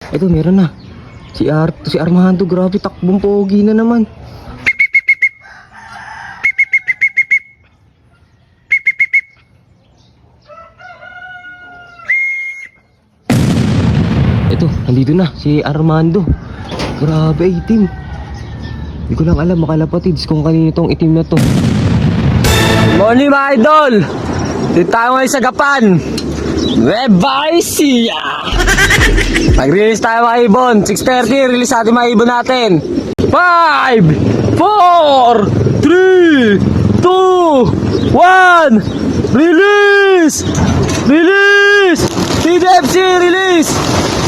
Ito, meron na. Si Armando, grabe, takbong pogi na naman. Ito, nandito na, si Armando. Grabe, itim. Hindi ko lang alam, makalapatids, kung kanino tong itim na to. Morning mga idol! Dito tayo ngayon sa Gapan! Rebaisia! Nag-release tayo mga ibon. 6:30, release natin mga ibon natin. 5, 4, 3, 2, 1, release! Release! TDFC release!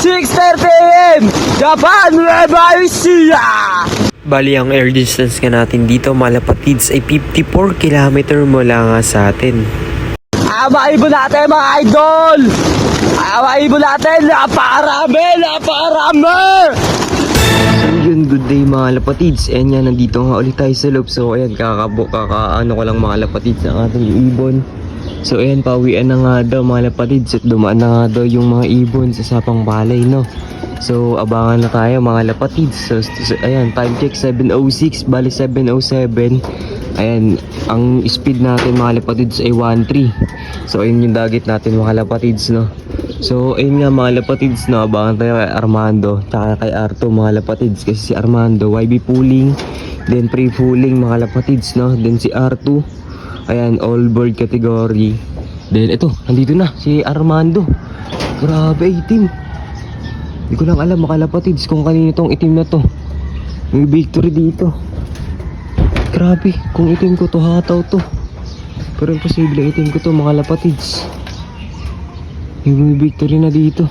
6:30 AM! Japan Rebaisia! Bali, ang air distance nga natin dito, malapatids, ay 54 km mula nga sa atin. Mga ibon natin mga idol! Mga ibon natin, napakarami! So yun, good day mga lapatids. Ayan yan, nandito nga ulit tayo sa loob. So ayan, kakaano ko lang mga lapatids ng ating ibon. So ayan, pauwian na nga daw mga lapatids. At dumaan na nga daw yung mga ibon sa Sapang Palay, no? So abangan na tayo mga lapatids. So ayan, time check 7:06, bali 7:07. Ayan, ang speed natin mga lapatids ay 1.3. So ayun yung dagit natin mga lapatids, no? So ayun nga mga lapatids, no? Abangan tayo kay Armando tsaka kay Arto mga lapatids. Kasi si Armando YB pooling, then pre-pooling mga lapatids, no? Then si Arto, ayan, all bird category. Then ito, nandito na si Armando. Grabe, itim. Hindi ko lang alam mga lapatids kung kanino tong itim na to. May victory dito. Grabe, kung itim ko to, hataw to. Pero imposible itim ko to mga lapatids. May victory na dito.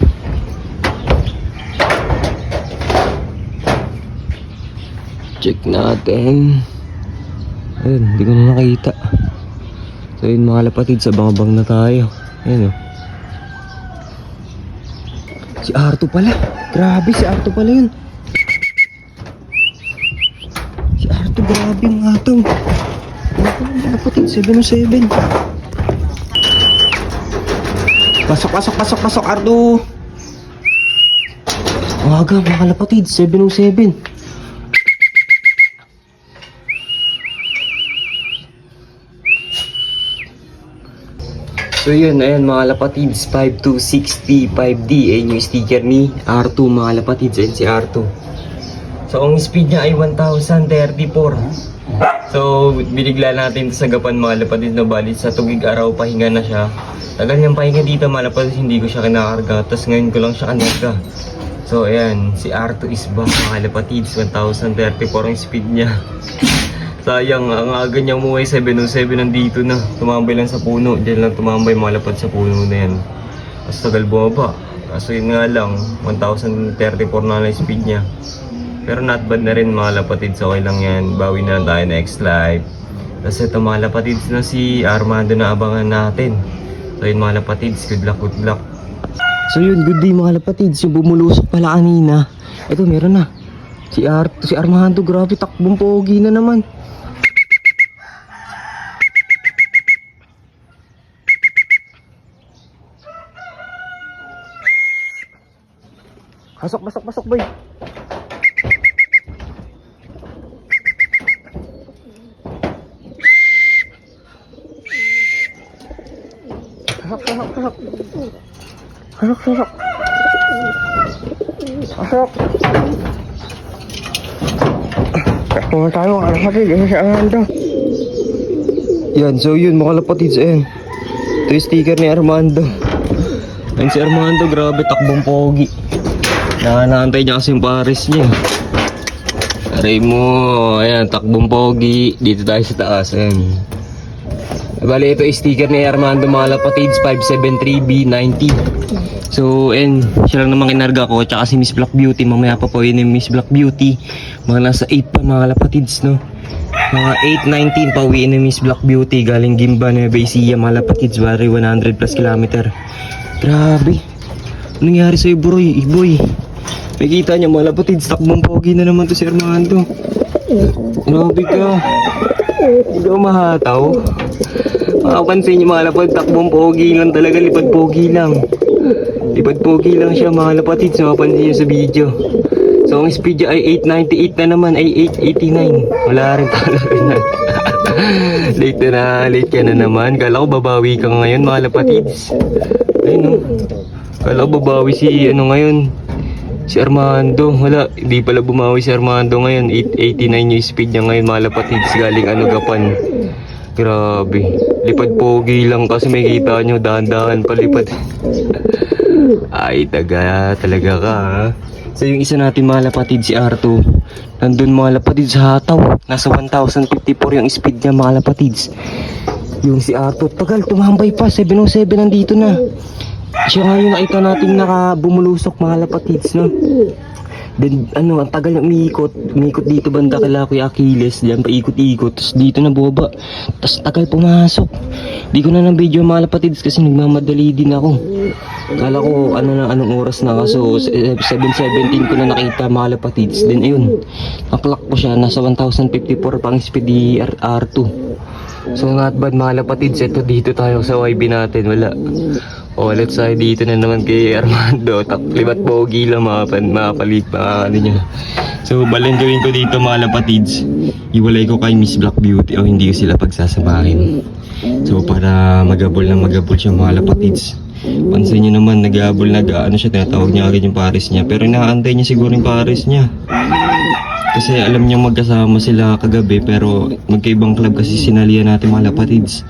Check natin. Ayun, hindi ko na nakita. So yun mga lapatids, abang-abang na tayo. Ayun o. Si Arto pala. Grabe, si Arto pala yun. Si Arto, grabe yung ataw. Mga lapatids, 707. Pasok, Arto. Waga, mga lapatids, 707. So yun, ayan mga lapatids, 5260 5D, ayun yung sticker ni R2 mga lapatids, ayun si R2. So ang speed niya ay 1034. So binigla natin sa Gapan mga lapatids, na bali sa tugig araw pahinga na siya. Tagal niyang pahinga dito mga lapatids, hindi ko siya kinakarga, tapos ngayon ko lang siya kanarga. So ayan, si R2 is back mga lapatids, 1034 ang speed niya. Sayang, ang aga niya umuwi, 7:07 nandito na. Tumambay lang sa puno. Diyan lang tumambay, malapad sa puno na yan. Tapos tagal bumaba. Kaso yun nga lang, 1034 na lang speed niya. Pero not bad na rin mga lapatids. Okay lang yan. Bawi na lang tayo next live. Tapos ito mga lapatids na si Armando na abangan natin. So yun mga lapatids, good luck, good luck. So yun, good day mga lapatids. Yung bumulusok pala kanina. Ito, meron na. Si Armando, grabe, takbong pogi na naman. Pasok, boy. Pasok. Kung tayo mga kapatid, yun si Armando. Yan, so yun mga kapatid, ayan. Ito yung sticker ni Armando. Ayan si Armando, grabe, takbong pogi. Nakanaantay niya kasi yung pares niya. Aray mo, ayan, takbong pogi. Dito tayo sa taas, ayan. Bali, ito yung sticker ni Armando mga lapatids, 573B90. So, ayan, siya lang naman kinarga ko. Tsaka si Miss Black Beauty, mamaya pa po yun yung Miss Black Beauty. Mga nasa 8 pa mga lapatids, no? Mga 8:19 pa uwiin ni Miss Black Beauty. Galing Gimba, Nueva Ecija, mga lapatids, bali 100 plus kilometer. Grabe. Anong nangyari sa'yo, boy? Nakikita niya mga lapatids, takbong pogi na naman to si Armando. Grabe ka. Hindi ka mahataw. Makapansin niyo mga lapad, takbong pogi lang talaga, lipad pogi lang. Lipad pogi lang siya mga lapatids, mapapansin niyo sa video. So ang speed niya ay 898 na naman, ay 889. Wala rin talaga na. Late ka na naman. Kala ko babawi ka ngayon mga lapatids. Ayun no. Kala ko babawi si ngayon, si Armando. Wala, hindi pala bumawi si Armando ngayon. 889 yung speed niya ngayon mga lapatids, galing Gapan. Grabe. Lipad pogi lang kasi may kita nyo, dahan-dahan palipad. Ay, talaga ka ha. So yung isa natin mga lapatid, si Arto, nandun mga lapatids sa hataw. Nasa 1054 yung speed niya mga lapatids. Yung si Arto, tagal, tumambay pa, 707 nandito na. Siya nga yung nakita natin nakabumulusok mga lapatids, no? Then ang tagal niya umiikot dito banda kala Kuya Achilles, diyan paikot-ikot, tapos dito na bumaba, tapos tagal pumasok. Di ko na ng video mga lapatids kasi nagmamadali din ako. Kala ko anong oras na, kaso 7:17 ko na nakita mga lapatids. Then ayun, naklak ko siya, nasa 1054 pang speed ni R2. So not bad mga lapatids, ito dito tayo sa YB natin, wala. O let's say dito na naman kay Armando, libat pogi lang mapalit niya. So balang gawin ko dito mga lapatids, iwalay ko kay Miss Black Beauty o hindi ko sila pagsasamahin. So para magabol siya mga lapatids. Pansin niyo naman nagabol siya, tinatawag niya agad yung pares niya, pero inaantay niya siguro yung pares niya. Kasi alam niya magkasama sila kagabi, pero magkaibang club kasi sinalihan natin mga lapatids.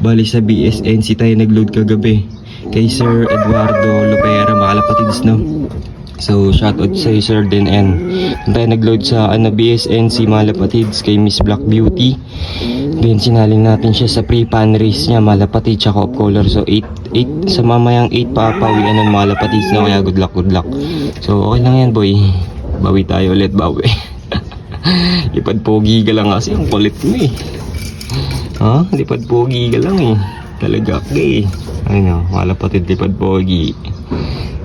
Bali sa BSNC tayo nagload kagabi kay Sir Eduardo Lopera mga lapatids, no? So shoutout sa Sir din, and tayo nagload sa BSNC mga lapatids kay Miss Black Beauty. Then sinaling natin siya sa pre-pan race niya mga lapatids, tsaka off color. So 8 sa mamayang 8 papawian ng mga lapatids na, kaya good luck. So okay lang yan boy, bawi tayo ulit, bawi. Lipad pogi ka lang kasi ang kulit mo eh. Ha? Lipad pogi ka lang eh. Talaga ka eh. Ayun, mga lapatid, lipad pogi.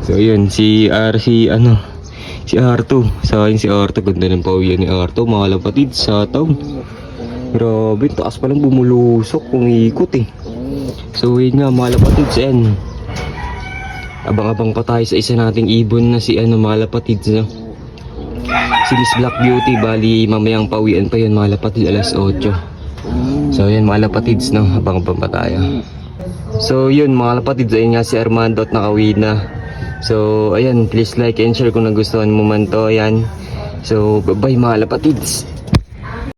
So yun, si R2. Sa akin si R2, ganda ng pawian ni R2 mga lapatid sa taon. Grabe, taas pa lang bumulusok kung ikot eh. So yun nga mga lapatid, and abang-abang pa tayo sa isa nating ibon na si mga lapatid, no? Si Miss Black Beauty. Bali mamayang pawian pa yun mga lapatid, alas 8. So yun mga lapatids, no? Abang-abang pa tayo. So yun mga lapatids, ayun nga si Armando at nakawin na. So ayan, please like and share kung nagustuhan mo man to. Ayan. So bye bye mga lapatids.